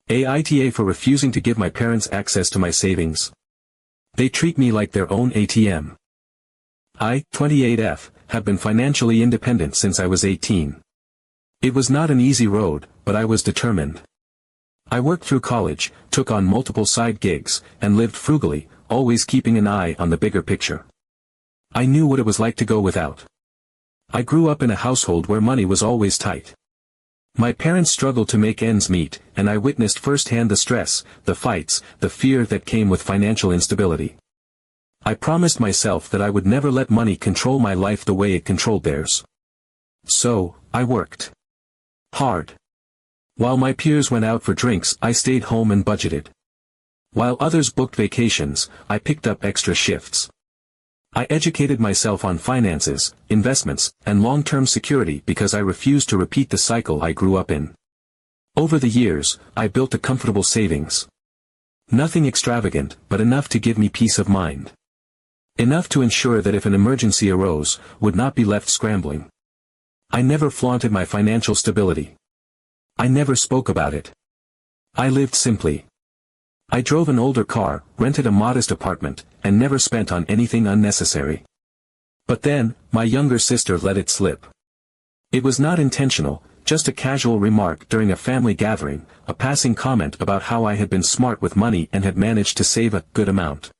AITA for refusing to give my parents access to my savings. They treat me like their own ATM. I, 28F, have been financially independent since I was 18. It was not an easy road, but I was determined. I worked through college, took on multiple side gigs, and lived frugally, always keeping an eye on the bigger picture. I knew what it was like to go without. I grew up in a household where money was always tight. My parents struggled to make ends meet, and I witnessed firsthand the stress, the fights, the fear that came with financial instability. I promised myself that I would never let money control my life the way it controlled theirs. So, I worked hard. While my peers went out for drinks, I stayed home and budgeted. While others booked vacations, I picked up extra shifts. I educated myself on finances, investments, and long-term security because I refused to repeat the cycle I grew up in. Over the years, I built a comfortable savings. Nothing extravagant, but enough to give me peace of mind. Enough to ensure that if an emergency arose, would not be left scrambling. I never flaunted my financial stability. I never spoke about it. I lived simply. I drove an older car, rented a modest apartment, and never spent on anything unnecessary. But then, my younger sister let it slip. It was not intentional, just a casual remark during a family gathering, a passing comment about how I had been smart with money and had managed to save a good amount.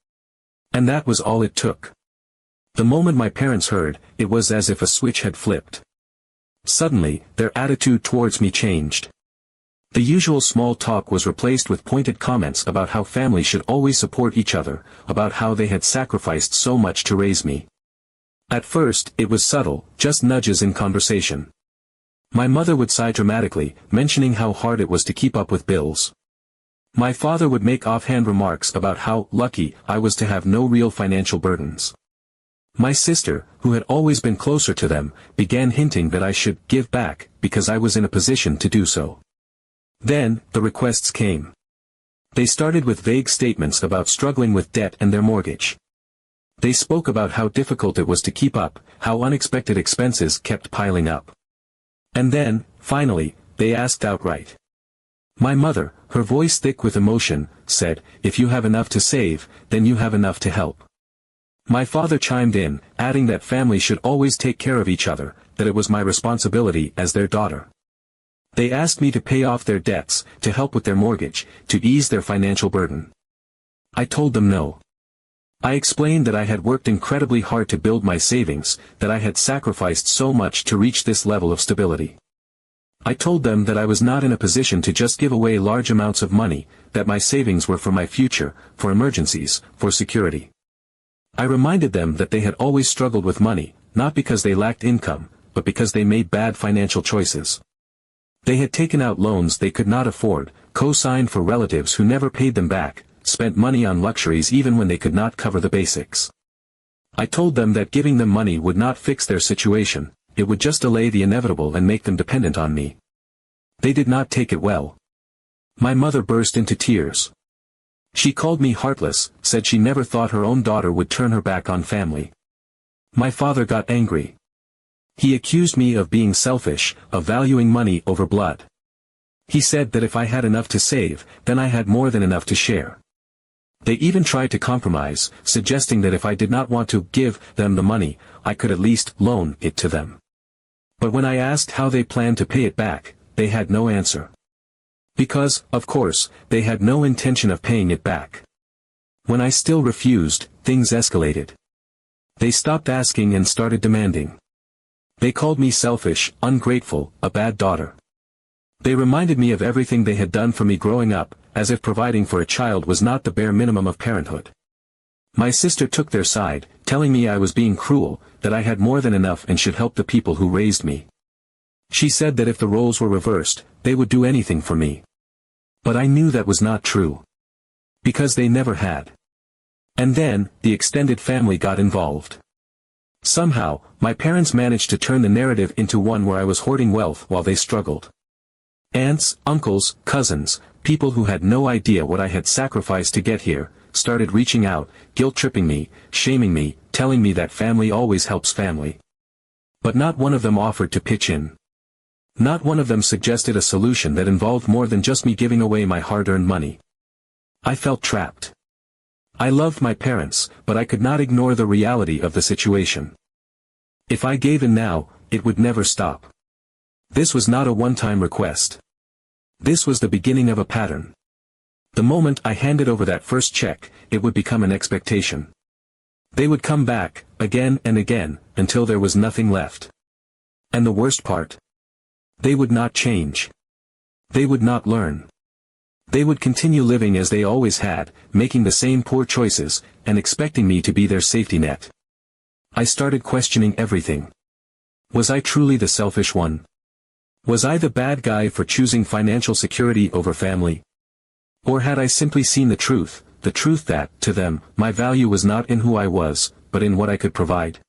And that was all it took. The moment my parents heard, it was as if a switch had flipped. Suddenly, their attitude towards me changed. The usual small talk was replaced with pointed comments about how families should always support each other, about how they had sacrificed so much to raise me. At first, it was subtle, just nudges in conversation. My mother would sigh dramatically, mentioning how hard it was to keep up with bills. My father would make offhand remarks about how lucky I was to have no real financial burdens. My sister, who had always been closer to them, began hinting that I should give back, because I was in a position to do so. Then, the requests came. They started with vague statements about struggling with debt and their mortgage. They spoke about how difficult it was to keep up, how unexpected expenses kept piling up. And then, finally, they asked outright. My mother, her voice thick with emotion, said, "If you have enough to save, then you have enough to help." My father chimed in, adding that families should always take care of each other, that it was my responsibility as their daughter. They asked me to pay off their debts, to help with their mortgage, to ease their financial burden. I told them no. I explained that I had worked incredibly hard to build my savings, that I had sacrificed so much to reach this level of stability. I told them that I was not in a position to just give away large amounts of money, that my savings were for my future, for emergencies, for security. I reminded them that they had always struggled with money, not because they lacked income, but because they made bad financial choices. They had taken out loans they could not afford, co-signed for relatives who never paid them back, spent money on luxuries even when they could not cover the basics. I told them that giving them money would not fix their situation, it would just delay the inevitable and make them dependent on me. They did not take it well. My mother burst into tears. She called me heartless, said she never thought her own daughter would turn her back on family. My father got angry. He accused me of being selfish, of valuing money over blood. He said that if I had enough to save, then I had more than enough to share. They even tried to compromise, suggesting that if I did not want to give them the money, I could at least loan it to them. But when I asked how they planned to pay it back, they had no answer. Because, of course, they had no intention of paying it back. When I still refused, things escalated. They stopped asking and started demanding. They called me selfish, ungrateful, a bad daughter. They reminded me of everything they had done for me growing up, as if providing for a child was not the bare minimum of parenthood. My sister took their side, telling me I was being cruel, that I had more than enough and should help the people who raised me. She said that if the roles were reversed, they would do anything for me. But I knew that was not true. Because they never had. And then, the extended family got involved. Somehow, my parents managed to turn the narrative into one where I was hoarding wealth while they struggled. Aunts, uncles, cousins, people who had no idea what I had sacrificed to get here, started reaching out, guilt-tripping me, shaming me, telling me that family always helps family. But not one of them offered to pitch in. Not one of them suggested a solution that involved more than just me giving away my hard-earned money. I felt trapped. I loved my parents, but I could not ignore the reality of the situation. If I gave in now, it would never stop. This was not a one-time request. This was the beginning of a pattern. The moment I handed over that first check, it would become an expectation. They would come back, again and again, until there was nothing left. And the worst part? They would not change. They would not learn. They would continue living as they always had, making the same poor choices, and expecting me to be their safety net. I started questioning everything. Was I truly the selfish one? Was I the bad guy for choosing financial security over family? Or had I simply seen the truth that, to them, my value was not in who I was, but in what I could provide?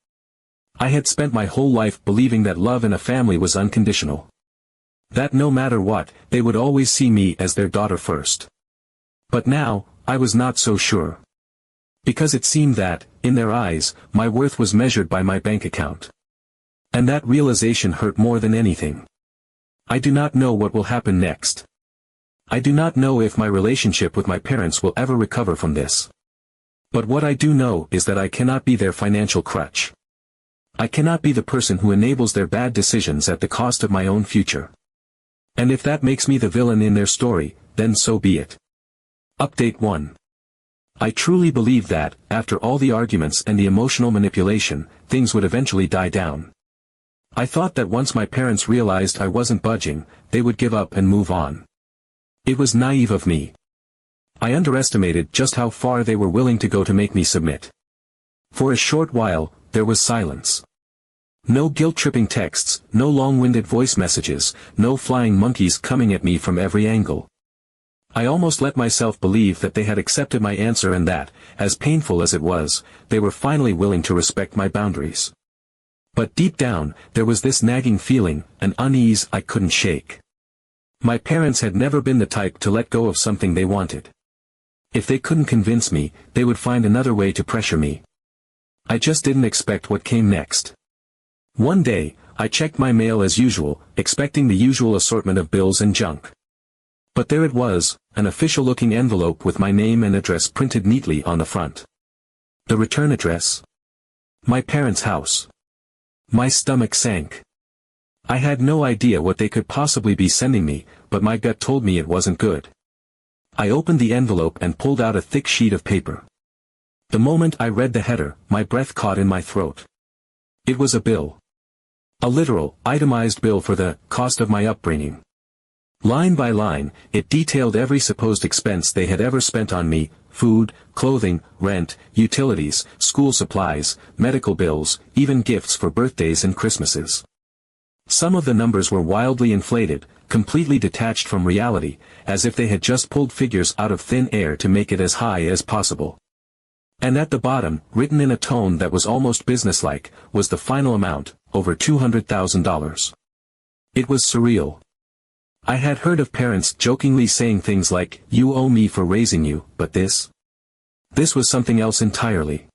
I had spent my whole life believing that love in a family was unconditional. That no matter what, they would always see me as their daughter first. But now, I was not so sure. Because it seemed that, in their eyes, my worth was measured by my bank account. And that realization hurt more than anything. I do not know what will happen next. I do not know if my relationship with my parents will ever recover from this. But what I do know is that I cannot be their financial crutch. I cannot be the person who enables their bad decisions at the cost of my own future. And if that makes me the villain in their story, then so be it. Update 1. I truly believed that, after all the arguments and the emotional manipulation, things would eventually die down. I thought that once my parents realized I wasn't budging, they would give up and move on. It was naive of me. I underestimated just how far they were willing to go to make me submit. For a short while, there was silence. No guilt-tripping texts, no long-winded voice messages, no flying monkeys coming at me from every angle. I almost let myself believe that they had accepted my answer and that, as painful as it was, they were finally willing to respect my boundaries. But deep down, there was this nagging feeling, an unease I couldn't shake. My parents had never been the type to let go of something they wanted. If they couldn't convince me, they would find another way to pressure me. I just didn't expect what came next. One day, I checked my mail as usual, expecting the usual assortment of bills and junk. But there it was, an official-looking envelope with my name and address printed neatly on the front. The return address? My parents' house. My stomach sank. I had no idea what they could possibly be sending me, but my gut told me it wasn't good. I opened the envelope and pulled out a thick sheet of paper. The moment I read the header, my breath caught in my throat. It was a bill. A literal, itemized bill for the cost of my upbringing. Line by line, it detailed every supposed expense they had ever spent on me: food, clothing, rent, utilities, school supplies, medical bills, even gifts for birthdays and Christmases. Some of the numbers were wildly inflated, completely detached from reality, as if they had just pulled figures out of thin air to make it as high as possible. And at the bottom, written in a tone that was almost businesslike, was the final amount, over $200,000. It was surreal. I had heard of parents jokingly saying things like, "You owe me for raising you," but this was something else entirely.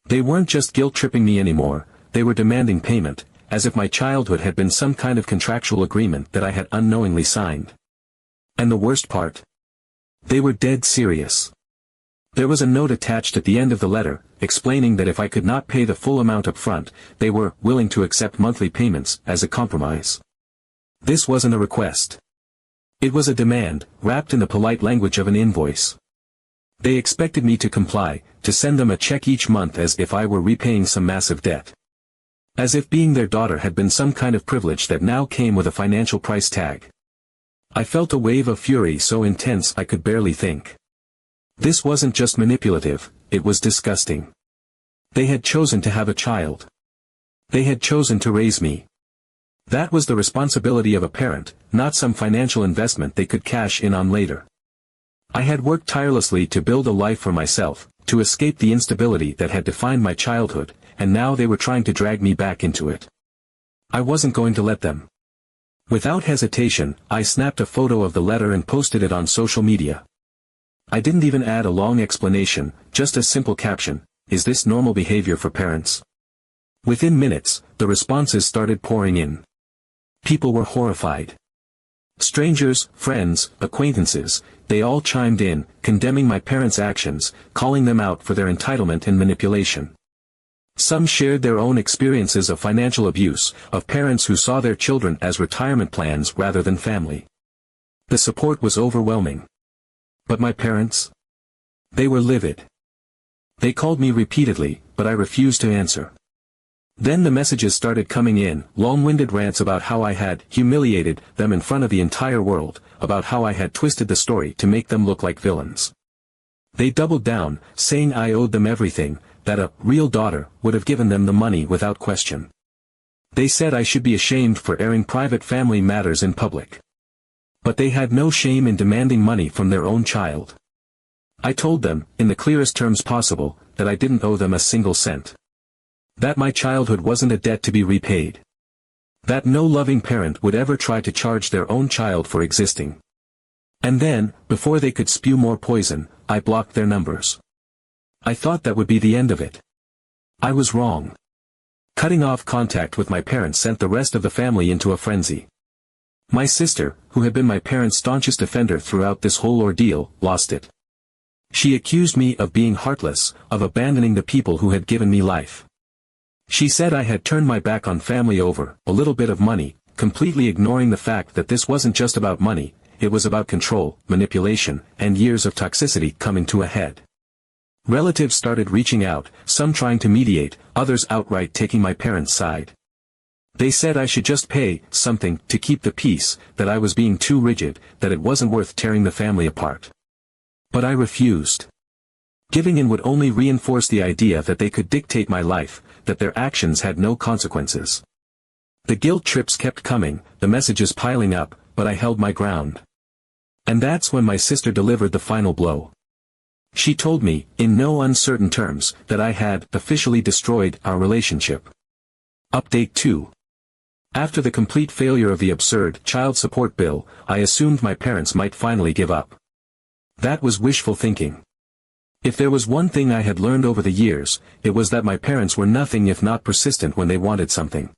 They weren't just guilt-tripping me anymore, they were demanding payment, as if my childhood had been some kind of contractual agreement that I had unknowingly signed. And the worst part? They were dead serious. There was a note attached at the end of the letter, explaining that if I could not pay the full amount up front, they were willing to accept monthly payments as a compromise. This wasn't a request. It was a demand, wrapped in the polite language of an invoice. They expected me to comply, to send them a check each month as if I were repaying some massive debt. As if being their daughter had been some kind of privilege that now came with a financial price tag. I felt a wave of fury so intense I could barely think. This wasn't just manipulative, it was disgusting. They had chosen to have a child. They had chosen to raise me. That was the responsibility of a parent, not some financial investment they could cash in on later. I had worked tirelessly to build a life for myself, to escape the instability that had defined my childhood, and now they were trying to drag me back into it. I wasn't going to let them. Without hesitation, I snapped a photo of the letter and posted it on social media. I didn't even add a long explanation, just a simple caption: "Is this normal behavior for parents?" Within minutes, the responses started pouring in. People were horrified. Strangers, friends, acquaintances, they all chimed in, condemning my parents' actions, calling them out for their entitlement and manipulation. Some shared their own experiences of financial abuse, of parents who saw their children as retirement plans rather than family. The support was overwhelming. But my parents? They were livid. They called me repeatedly, but I refused to answer. Then the messages started coming in, long-winded rants about how I had humiliated them in front of the entire world, about how I had twisted the story to make them look like villains. They doubled down, saying I owed them everything, that a real daughter would have given them the money without question. They said I should be ashamed for airing private family matters in public. But they had no shame in demanding money from their own child. I told them, in the clearest terms possible, that I didn't owe them a single cent. That my childhood wasn't a debt to be repaid. That no loving parent would ever try to charge their own child for existing. And then, before they could spew more poison, I blocked their numbers. I thought that would be the end of it. I was wrong. Cutting off contact with my parents sent the rest of the family into a frenzy. My sister, who had been my parents' staunchest defender throughout this whole ordeal, lost it. She accused me of being heartless, of abandoning the people who had given me life. She said I had turned my back on family over a little bit of money, completely ignoring the fact that this wasn't just about money, it was about control, manipulation, and years of toxicity coming to a head. Relatives started reaching out, some trying to mediate, others outright taking my parents' side. They said I should just pay something to keep the peace, that I was being too rigid, that it wasn't worth tearing the family apart. But I refused. Giving in would only reinforce the idea that they could dictate my life, that their actions had no consequences. The guilt trips kept coming, the messages piling up, but I held my ground. And that's when my sister delivered the final blow. She told me, in no uncertain terms, that I had officially destroyed our relationship. Update 2. After the complete failure of the absurd child support bill, I assumed my parents might finally give up. That was wishful thinking. If there was one thing I had learned over the years, it was that my parents were nothing if not persistent when they wanted something.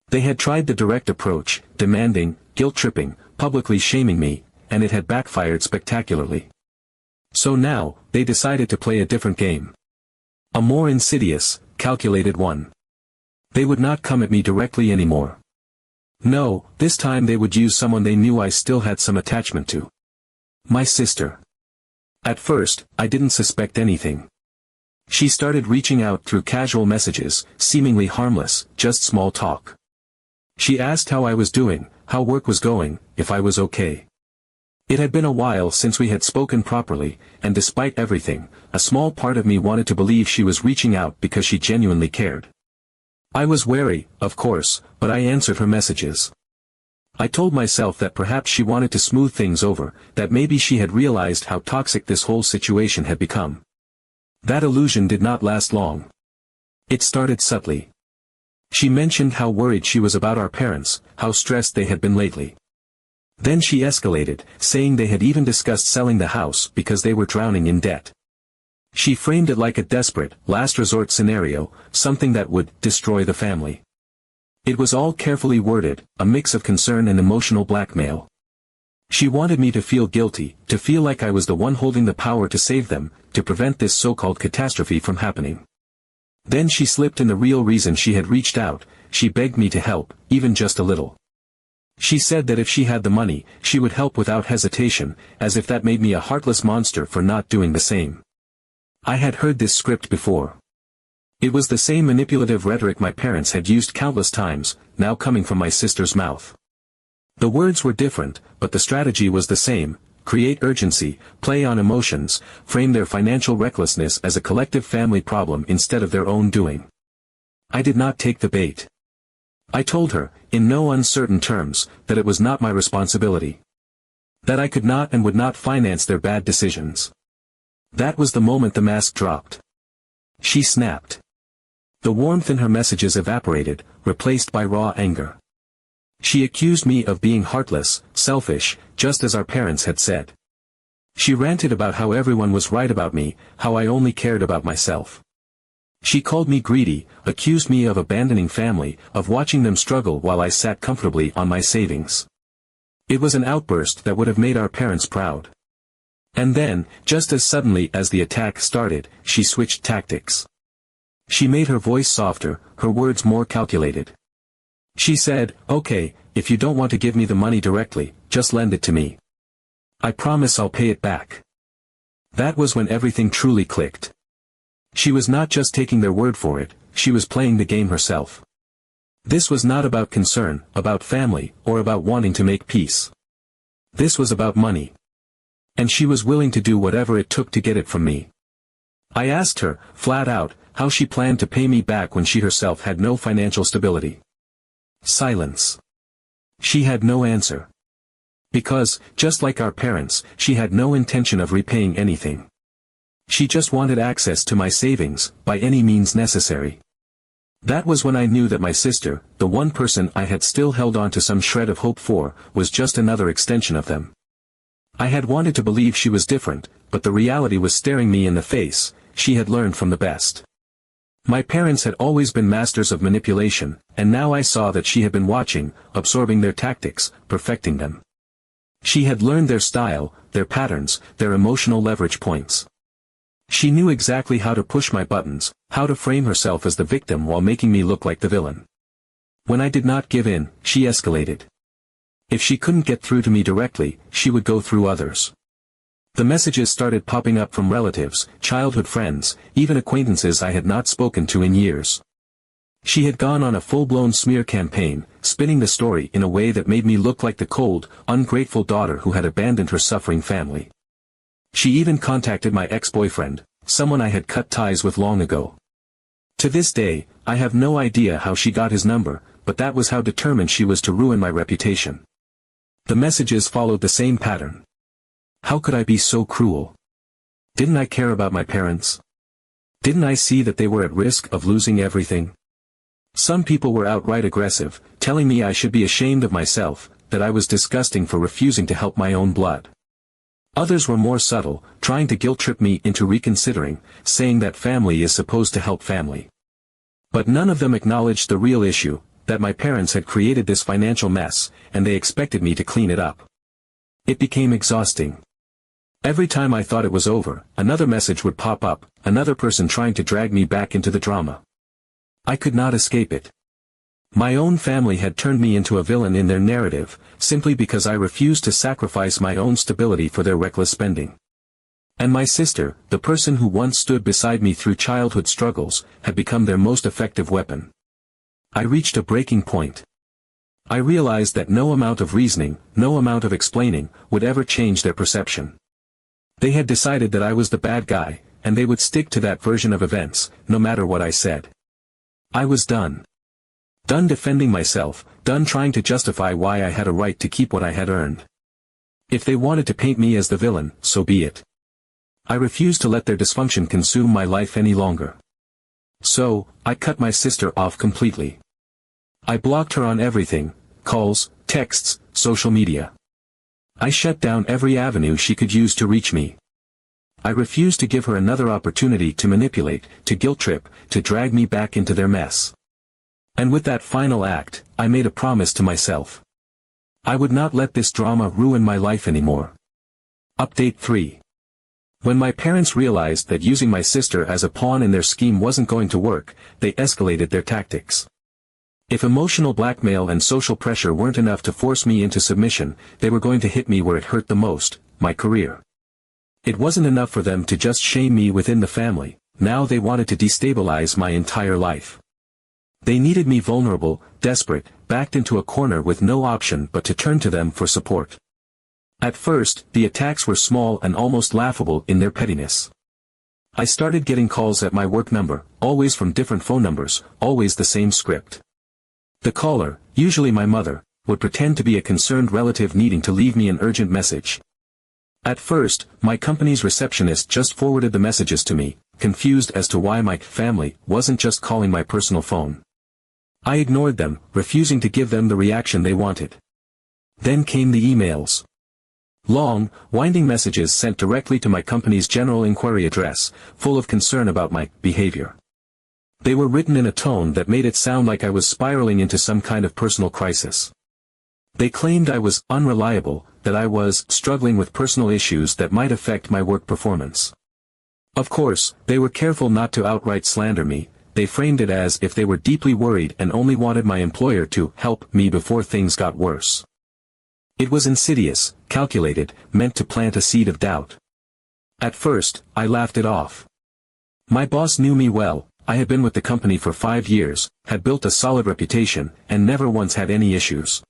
They had tried the direct approach, demanding, guilt-tripping, publicly shaming me, and it had backfired spectacularly. So now, they decided to play a different game. A more insidious, calculated one. They would not come at me directly anymore. No, this time they would use someone they knew I still had some attachment to. My sister. At first, I didn't suspect anything. She started reaching out through casual messages, seemingly harmless, just small talk. She asked how I was doing, how work was going, if I was okay. It had been a while since we had spoken properly, and despite everything, a small part of me wanted to believe she was reaching out because she genuinely cared. I was wary, of course, but I answered her messages. I told myself that perhaps she wanted to smooth things over, that maybe she had realized how toxic this whole situation had become. That illusion did not last long. It started subtly. She mentioned how worried she was about our parents, how stressed they had been lately. Then she escalated, saying they had even discussed selling the house because they were drowning in debt. She framed it like a desperate, last resort scenario, something that would destroy the family. It was all carefully worded, a mix of concern and emotional blackmail. She wanted me to feel guilty, to feel like I was the one holding the power to save them, to prevent this so-called catastrophe from happening. Then she slipped in the real reason she had reached out, she begged me to help, even just a little. She said that if she had the money, she would help without hesitation, as if that made me a heartless monster for not doing the same. I had heard this script before. It was the same manipulative rhetoric my parents had used countless times, now coming from my sister's mouth. The words were different, but the strategy was the same: create urgency, play on emotions, frame their financial recklessness as a collective family problem instead of their own doing. I did not take the bait. I told her, in no uncertain terms, that it was not my responsibility. That I could not and would not finance their bad decisions. That was the moment the mask dropped. She snapped. The warmth in her messages evaporated, replaced by raw anger. She accused me of being heartless, selfish, just as our parents had said. She ranted about how everyone was right about me, how I only cared about myself. She called me greedy, accused me of abandoning family, of watching them struggle while I sat comfortably on my savings. It was an outburst that would have made our parents proud. And then, just as suddenly as the attack started, she switched tactics. She made her voice softer, her words more calculated. She said, "Okay, if you don't want to give me the money directly, just lend it to me. I promise I'll pay it back." That was when everything truly clicked. She was not just taking their word for it, she was playing the game herself. This was not about concern, about family, or about wanting to make peace. This was about money. And she was willing to do whatever it took to get it from me. I asked her, flat out, how she planned to pay me back when she herself had no financial stability. Silence. She had no answer. Because, just like our parents, she had no intention of repaying anything. She just wanted access to my savings, by any means necessary. That was when I knew that my sister, the one person I had still held on to some shred of hope for, was just another extension of them. I had wanted to believe she was different, but the reality was staring me in the face. She had learned from the best. My parents had always been masters of manipulation, and now I saw that she had been watching, absorbing their tactics, perfecting them. She had learned their style, their patterns, their emotional leverage points. She knew exactly how to push my buttons, how to frame herself as the victim while making me look like the villain. When I did not give in, she escalated. If she couldn't get through to me directly, she would go through others. The messages started popping up from relatives, childhood friends, even acquaintances I had not spoken to in years. She had gone on a full-blown smear campaign, spinning the story in a way that made me look like the cold, ungrateful daughter who had abandoned her suffering family. She even contacted my ex-boyfriend, someone I had cut ties with long ago. To this day, I have no idea how she got his number, but that was how determined she was to ruin my reputation. The messages followed the same pattern. How could I be so cruel? Didn't I care about my parents? Didn't I see that they were at risk of losing everything? Some people were outright aggressive, telling me I should be ashamed of myself, that I was disgusting for refusing to help my own blood. Others were more subtle, trying to guilt-trip me into reconsidering, saying that family is supposed to help family. But none of them acknowledged the real issue, that my parents had created this financial mess, and they expected me to clean it up. It became exhausting. Every time I thought it was over, another message would pop up, another person trying to drag me back into the drama. I could not escape it. My own family had turned me into a villain in their narrative, simply because I refused to sacrifice my own stability for their reckless spending. And my sister, the person who once stood beside me through childhood struggles, had become their most effective weapon. I reached a breaking point. I realized that no amount of reasoning, no amount of explaining, would ever change their perception. They had decided that I was the bad guy, and they would stick to that version of events, no matter what I said. I was done. Done defending myself, done trying to justify why I had a right to keep what I had earned. If they wanted to paint me as the villain, so be it. I refused to let their dysfunction consume my life any longer. So, I cut my sister off completely. I blocked her on everything, calls, texts, social media. I shut down every avenue she could use to reach me. I refused to give her another opportunity to manipulate, to guilt-trip, to drag me back into their mess. And with that final act, I made a promise to myself. I would not let this drama ruin my life anymore. Update 3. When my parents realized that using my sister as a pawn in their scheme wasn't going to work, they escalated their tactics. If emotional blackmail and social pressure weren't enough to force me into submission, they were going to hit me where it hurt the most, my career. It wasn't enough for them to just shame me within the family, now they wanted to destabilize my entire life. They needed me vulnerable, desperate, backed into a corner with no option but to turn to them for support. At first, the attacks were small and almost laughable in their pettiness. I started getting calls at my work number, always from different phone numbers, always the same script. The caller, usually my mother, would pretend to be a concerned relative needing to leave me an urgent message. At first, my company's receptionist just forwarded the messages to me, confused as to why my family wasn't just calling my personal phone. I ignored them, refusing to give them the reaction they wanted. Then came the emails. Long, winding messages sent directly to my company's general inquiry address, full of concern about my behavior. They were written in a tone that made it sound like I was spiraling into some kind of personal crisis. They claimed I was unreliable, that I was struggling with personal issues that might affect my work performance. Of course, they were careful not to outright slander me. They framed it as if they were deeply worried and only wanted my employer to help me before things got worse. It was insidious, calculated, meant to plant a seed of doubt. At first, I laughed it off. My boss knew me well. I had been with the company for 5 years, had built a solid reputation, and never once had any issues.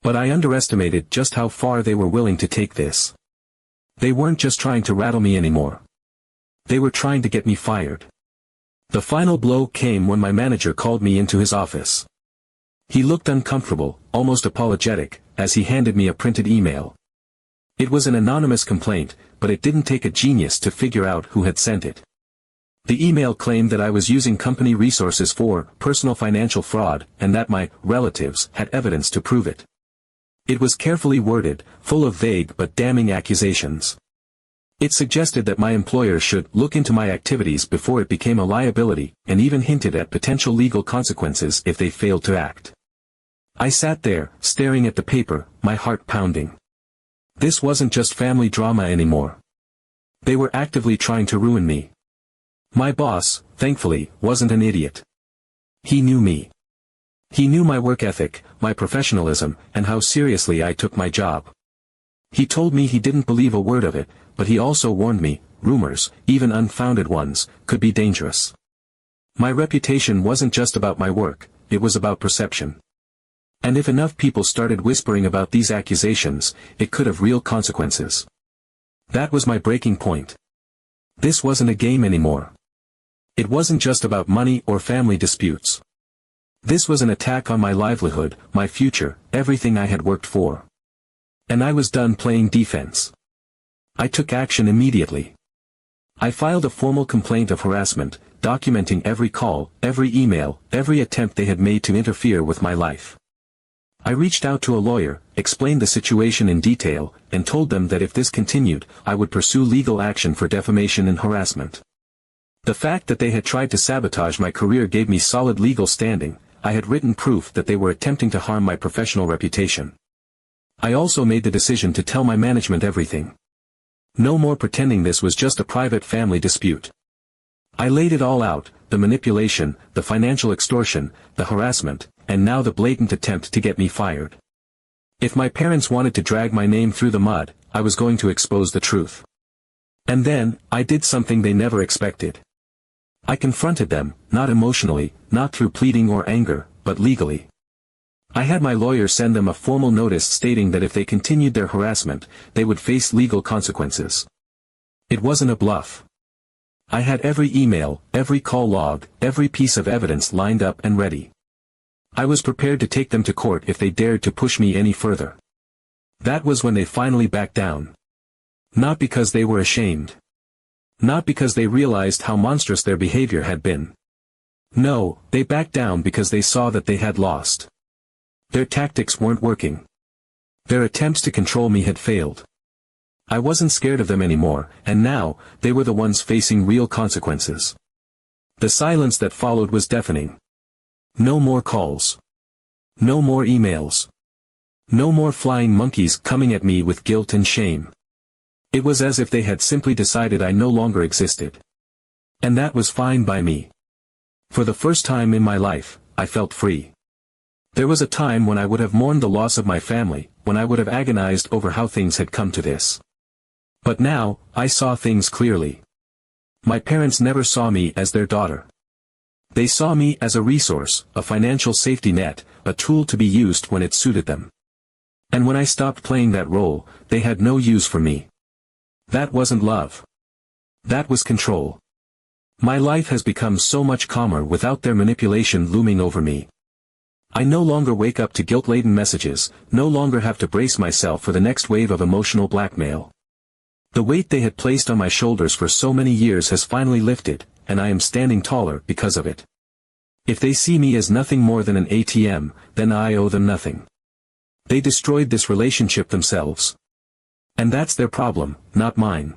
But I underestimated just how far they were willing to take this. They weren't just trying to rattle me anymore. They were trying to get me fired. The final blow came when my manager called me into his office. He looked uncomfortable, almost apologetic, as he handed me a printed email. It was an anonymous complaint, but it didn't take a genius to figure out who had sent it. The email claimed that I was using company resources for personal financial fraud, and that my relatives had evidence to prove it. It was carefully worded, full of vague but damning accusations. It suggested that my employer should look into my activities before it became a liability, and even hinted at potential legal consequences if they failed to act. I sat there, staring at the paper, my heart pounding. This wasn't just family drama anymore. They were actively trying to ruin me. My boss, thankfully, wasn't an idiot. He knew me. He knew my work ethic, my professionalism, and how seriously I took my job. He told me he didn't believe a word of it, but he also warned me, rumors, even unfounded ones, could be dangerous. My reputation wasn't just about my work, it was about perception. And if enough people started whispering about these accusations, it could have real consequences. That was my breaking point. This wasn't a game anymore. It wasn't just about money or family disputes. This was an attack on my livelihood, my future, everything I had worked for. And I was done playing defense. I took action immediately. I filed a formal complaint of harassment, documenting every call, every email, every attempt they had made to interfere with my life. I reached out to a lawyer, explained the situation in detail, and told them that if this continued, I would pursue legal action for defamation and harassment. The fact that they had tried to sabotage my career gave me solid legal standing. I had written proof that they were attempting to harm my professional reputation. I also made the decision to tell my management everything. No more pretending this was just a private family dispute. I laid it all out, the manipulation, the financial extortion, the harassment, and now the blatant attempt to get me fired. If my parents wanted to drag my name through the mud, I was going to expose the truth. And then, I did something they never expected. I confronted them, not emotionally, not through pleading or anger, but legally. I had my lawyer send them a formal notice stating that if they continued their harassment, they would face legal consequences. It wasn't a bluff. I had every email, every call log, every piece of evidence lined up and ready. I was prepared to take them to court if they dared to push me any further. That was when they finally backed down. Not because they were ashamed. Not because they realized how monstrous their behavior had been. No, they backed down because they saw that they had lost. Their tactics weren't working. Their attempts to control me had failed. I wasn't scared of them anymore, and now, they were the ones facing real consequences. The silence that followed was deafening. No more calls. No more emails. No more flying monkeys coming at me with guilt and shame. It was as if they had simply decided I no longer existed. And that was fine by me. For the first time in my life, I felt free. There was a time when I would have mourned the loss of my family, when I would have agonized over how things had come to this. But now, I saw things clearly. My parents never saw me as their daughter. They saw me as a resource, a financial safety net, a tool to be used when it suited them. And when I stopped playing that role, they had no use for me. That wasn't love. That was control. My life has become so much calmer without their manipulation looming over me. I no longer wake up to guilt-laden messages, no longer have to brace myself for the next wave of emotional blackmail. The weight they had placed on my shoulders for so many years has finally lifted, and I am standing taller because of it. If they see me as nothing more than an ATM, then I owe them nothing. They destroyed this relationship themselves. And that's their problem, not mine.